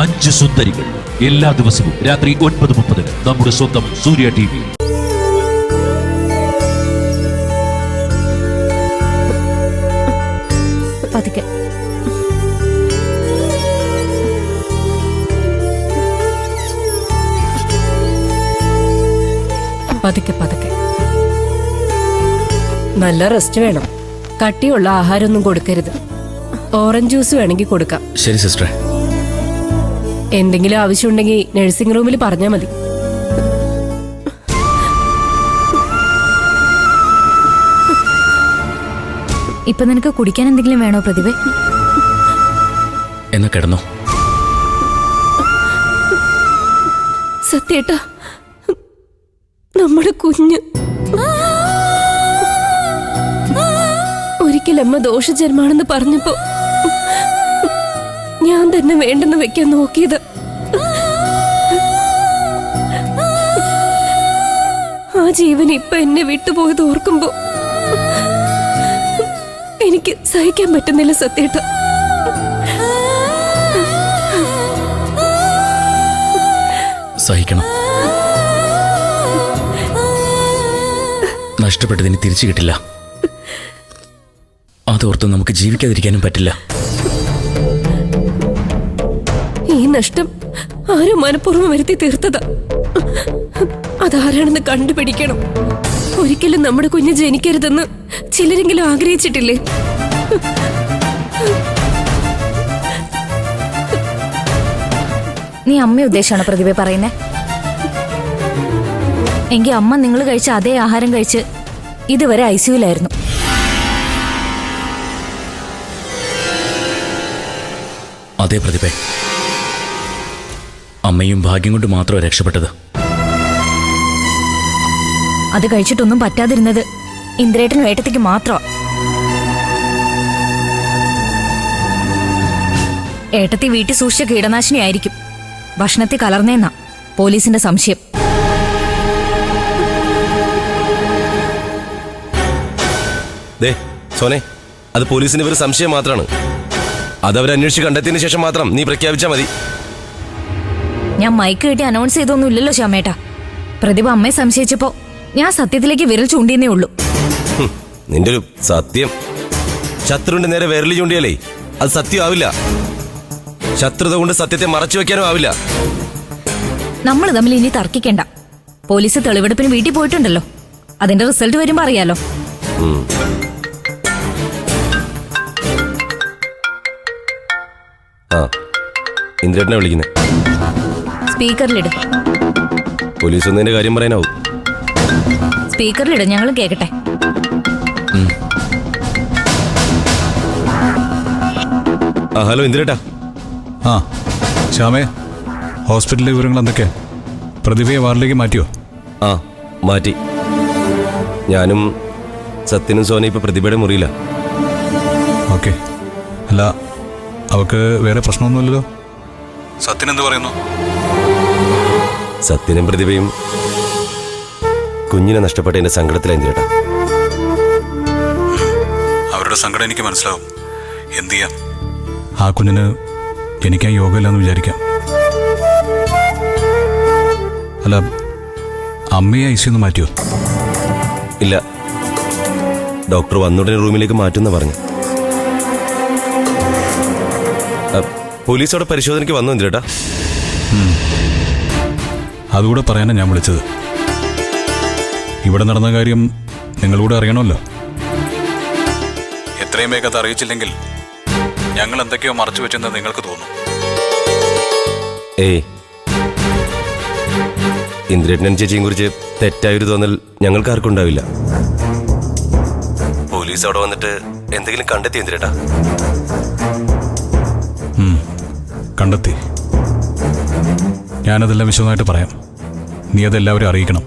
5 സുന്ദരികൾ. എല്ലാ ദിവസവും രാത്രി 9:30 നമ്മുടെ സ്വന്തം സൂര്യ TV. പതുക്കെ പതുക്കെ പതുക്കെ. നല്ല റെസ്റ്റ് വേണം. കട്ടിയുള്ള ആഹാരമൊന്നും കൊടുക്കരുത്. ഓറഞ്ച് ജ്യൂസ് വേണമെങ്കിൽ കൊടുക്കാം. ശരി സിസ്റ്റർ. എന്തെങ്കിലും ആവശ്യമുണ്ടെങ്കിൽ നഴ്സിംഗ് റൂമിൽ പറഞ്ഞാൽ മതി. ഇപ്പൊ നിനക്ക് കുടിക്കാൻ എന്തെങ്കിലും വേണോ പ്രതിഭ? എന്നാ കിടന്നോ. സത്യേട്ടാ, നമ്മുടെ കുഞ്ഞ് ഒരിക്കലമ്മ ദോഷജന്മാണെന്ന് പറഞ്ഞപ്പോ ഞാൻ തന്നെ വേണ്ടെന്ന് വെക്കാൻ നോക്കിയത്. ആ ജീവൻ ഇപ്പൊ എന്നെ വിട്ടുപോയത് ഓർക്കുമ്പോ എനിക്ക് സഹിക്കാൻ പറ്റുന്നില്ല സത്യേട്ടാ. സഹിക്കണം. നഷ്ടപ്പെട്ടതിന് തിരിച്ചു കിട്ടില്ല. അതോർത്ത് നമുക്ക് ജീവിക്കാതിരിക്കാനും പറ്റില്ല. ഈ നഷ്ടം ആരും മനഃപൂർവ്വം വരുത്തി തീർത്തതാ. അതാരാണെന്ന് കണ്ടുപിടിക്കണം. ഒരിക്കലും നമ്മുടെ കുഞ്ഞ് ജനിക്കരുതെന്ന് ചിലരെങ്കിലും ആഗ്രഹിച്ചിട്ടില്ലേ? നീ അമ്മ ഉദ്ദേശാണ് പ്രതിഭ പറയുന്നേ? എങ്കിൽ അമ്മ നിങ്ങൾ കഴിച്ച അതേ ആഹാരം കഴിച്ച് ഇതുവരെ ICUലായിരുന്നു. അതേ പ്രതിഭ, അമ്മയും ഭാഗ്യം കൊണ്ട് മാത്രമാണ് രക്ഷപ്പെട്ടത്. അത് കഴിച്ചിട്ടൊന്നും പറ്റാതിരുന്നത് ഇന്ദ്രേട്ടനും ഏട്ടത്തിക്ക് മാത്രമാണ്. ഏട്ടത്തി വീട്ടിൽ സൂക്ഷിച്ച കീടനാശിനി ആയിരിക്കും ഭക്ഷണത്തിൽ കലർന്നേന്നാ പോലീസിന്റെ സംശയം. സോനെ, അത് പോലീസിന്റെ ഒരു സംശയം മാത്രമാണ്. അതവർ അന്വേഷിച്ച് കണ്ടെത്തിയതിനു ശേഷം മാത്രം നീ പ്രഖ്യാപിച്ചാൽ മതി. ഞാൻ മൈക്ക് കിട്ടി അനൗൺസ് ചെയ്തൊന്നും ഇല്ലല്ലോ ശ്യാമേട്ടാ. പ്രതിഭ അമ്മയെ സംശയിച്ചപ്പോ ഞാൻ സത്യത്തിലേക്ക് വിരൽ ചൂണ്ടിയെന്നേ ഉള്ളൂ. നിന്റെ ഒരു സത്യം ശത്രുവിന്റെ നേരെ വിരൽ ചൂണ്ടിയാലേ അത് സത്യമാവില്ല. ശത്രുത കൊണ്ട് സത്യത്തെ മറച്ചു വെക്കാനും ആവില്ല. നമ്മൾ തമ്മിൽ ഇനി തർക്കിക്കണ്ട. പോലീസ് തെളിവെടുപ്പിന് വീട്ടിൽ പോയിട്ടുണ്ടല്ലോ. അതിന്റെ റിസൾട്ട് വരുമ്പോ അറിയാലോ. ഇന്ദ്രേട്ടനെ വിളിക്കുന്നേ. സ്പീക്കറിലിട്. പോലീസ് ഒന്നിന്റെ കാര്യം പറയാനാവും. സ്പീക്കറിലിട്, ഞങ്ങൾ കേക്കട്ടെ. ഹലോ ഇന്ദ്രേട്ടാ. ശ്യാമേ, ഹോസ്പിറ്റലിലെ വിവരങ്ങൾ എന്തൊക്കെയാ? പ്രതിഭയെ വാർഡിലേക്ക് മാറ്റിയോ? മാറ്റി. ഞാനും സത്യനും സോന ഇപ്പൊ പ്രതിഭയുടെ മുറിയില്ല. ഓക്കെ. അല്ല, അവക്ക് വേറെ പ്രശ്നമൊന്നുമില്ലല്ലോ? സത്യൻ എന്ത് പറയുന്നു? സത്യനും പ്രതിഭയും കുഞ്ഞിനെ നഷ്ടപ്പെട്ടതിന്റെ സങ്കടത്തിലാ ഇന്ദ്രേട്ടാ. അവരുടെ സങ്കടം എനിക്ക് മനസ്സിലാവും. എന്ത് ചെയ്യാം? ആ കുഞ്ഞിന് ജനിക്കാൻ യോഗമില്ലെന്ന് വിചാരിക്കാം. അല്ല, അമ്മയെ ICU മാറ്റിയോ? ഇല്ല, ഡോക്ടർ വന്നുടനെ റൂമിലേക്ക് മാറ്റുന്ന പറഞ്ഞു. പോലീസോടെ പരിശോധനയ്ക്ക് വന്നു ഇന്ദ്രേട്ടാ. അതുകൂടെ പറയാനാണ് ഞാൻ വിളിച്ചത്. ഇവിടെ നടന്ന കാര്യം നിങ്ങളൂടെ അറിയണമല്ലോ. എത്രയും വേഗം അറിയിച്ചില്ലെങ്കിൽ ഞങ്ങൾ എന്തൊക്കെയോ മറച്ചു വെച്ചെന്ന് നിങ്ങൾക്ക് തോന്നും. ഇന്ദ്രേട്ടനും ചേച്ചിയും കുറിച്ച് തെറ്റായൊരു തോന്നൽ ഞങ്ങൾക്ക് ആർക്കും ഉണ്ടാവില്ല. പോലീസ് അവിടെ വന്നിട്ട് എന്തെങ്കിലും കണ്ടെത്തി ഇന്ദ്രേട്ടാ? കണ്ടെത്തി. ഞാനതെല്ലാം വിശദമായിട്ട് പറയാം. നീ അതെല്ലാവരും അറിയിക്കണം.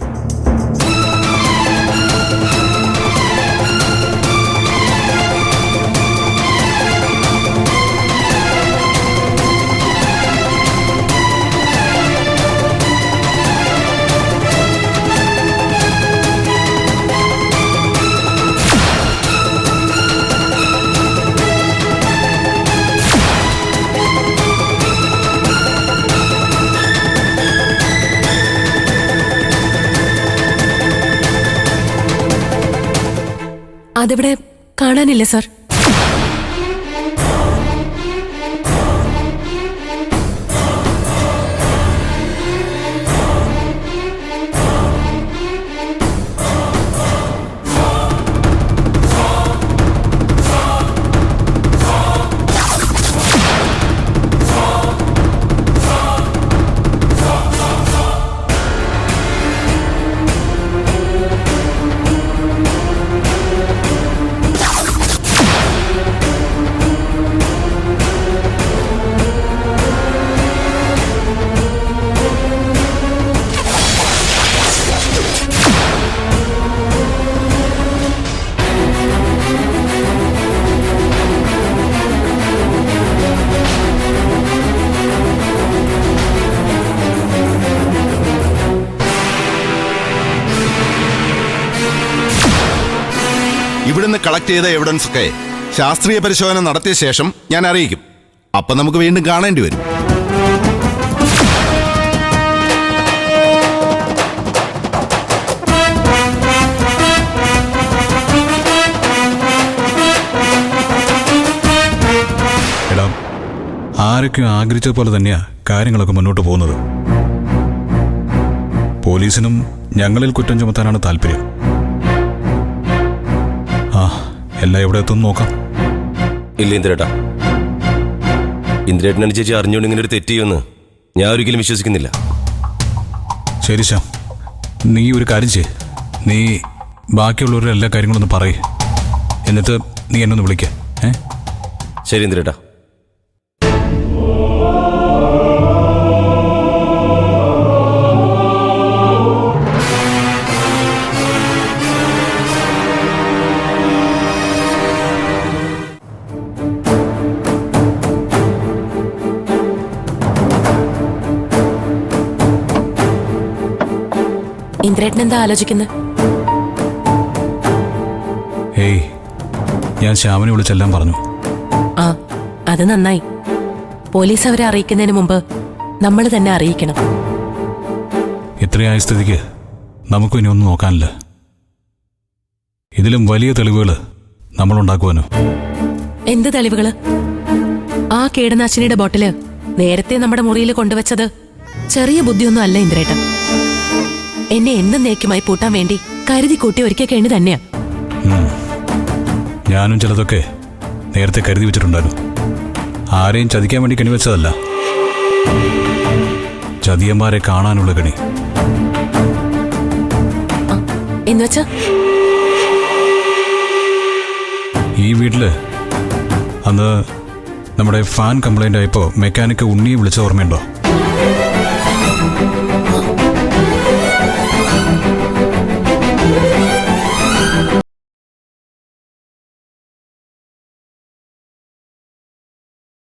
അതിവിടെ കാണാനില്ല സാർ. ഇവിടുന്ന് കളക്ട് ചെയ്ത എവിഡൻസ് ഒക്കെ ശാസ്ത്രീയ പരിശോധന നടത്തിയ ശേഷം ഞാൻ അറിയിക്കും. അപ്പൊ നമുക്ക് വീണ്ടും കാണേണ്ടി വരും. എടാ, ആരൊക്കെയും ആഗ്രഹിച്ചതുപോലെ തന്നെയാ കാര്യങ്ങളൊക്കെ മുന്നോട്ട് പോകുന്നത്. പോലീസിനും ഞങ്ങളിൽ കുറ്റം ചുമത്താനാണ് താല്പര്യം. എല്ലാം എവിടെ എത്തും നോക്കാം. ഇല്ല ഇന്ദ്രേട്ടാ, ഇന്ദ്രേട്ടൻ ചേച്ചി അറിഞ്ഞുകൊണ്ട് ഇങ്ങനെ ഒരു തെറ്റ് ചെയ്യുമെന്ന് ഞാൻ ഒരിക്കലും വിശ്വസിക്കുന്നില്ല. ശരി ശ്യാം, നീ ഒരു കാര്യം ചെയ്യ്. നീ ബാക്കിയുള്ളവരുടെ എല്ലാ കാര്യങ്ങളും ഒന്ന് പറയ്. എന്നിട്ട് നീ എന്നെ ഒന്ന് വിളിക്ക. ശരി ഇന്ദ്രേട്ടാ. ഇന്ദ്രേട്ടൻ എന്താ ആലോചിക്കുന്നത്? ഏയ്, ഞാൻ ശ്യാമിനെ വിളിച്ചെല്ലാം പറഞ്ഞു. ആ, അത് നന്നായി. പോലീസ് അവരെ അറിയിക്കുന്നതിന് മുമ്പ് നമ്മൾ തന്നെ അറിയിക്കണം. ഇത്രയായ സ്ഥിതിക്ക് നമുക്കും ഇനി ഒന്നും നോക്കാനില്ല. ഇതിലും വലിയ തെളിവുകൾ നമ്മൾ ഉണ്ടാക്കുവാനോ? എന്ത് തെളിവുകള്? ആ കീടനാശിനിയുടെ ബോട്ടില് നേരത്തെ നമ്മുടെ മുറിയിൽ കൊണ്ടുവച്ചത് ചെറിയ ബുദ്ധിയൊന്നും അല്ല ഇന്ദ്രേട്ടൻ. എന്നെ എന്നേക്കുമായി പൂട്ടാൻ വേണ്ടി കരുതി കൂട്ടി ഒരുക്കിയ കെണി തന്നെയാ. ഞാനും ചിലതൊക്കെ നേരത്തെ കരുതി വെച്ചിട്ടുണ്ടായിരുന്നു. ആരെയും ചതിക്കാൻ വേണ്ടി കെണി വെച്ചതല്ല, ചതിയന്മാരെ കാണാനുള്ള കെണി. എന്നുവെച്ചാ ഈ വീട്ടില് അന്ന് നമ്മുടെ ഫാൻ കംപ്ലൈന്റ് ആയപ്പോ മെക്കാനിക്ക് ഉണ്ണിയെ വിളിച്ച ഓർമ്മയുണ്ടോ?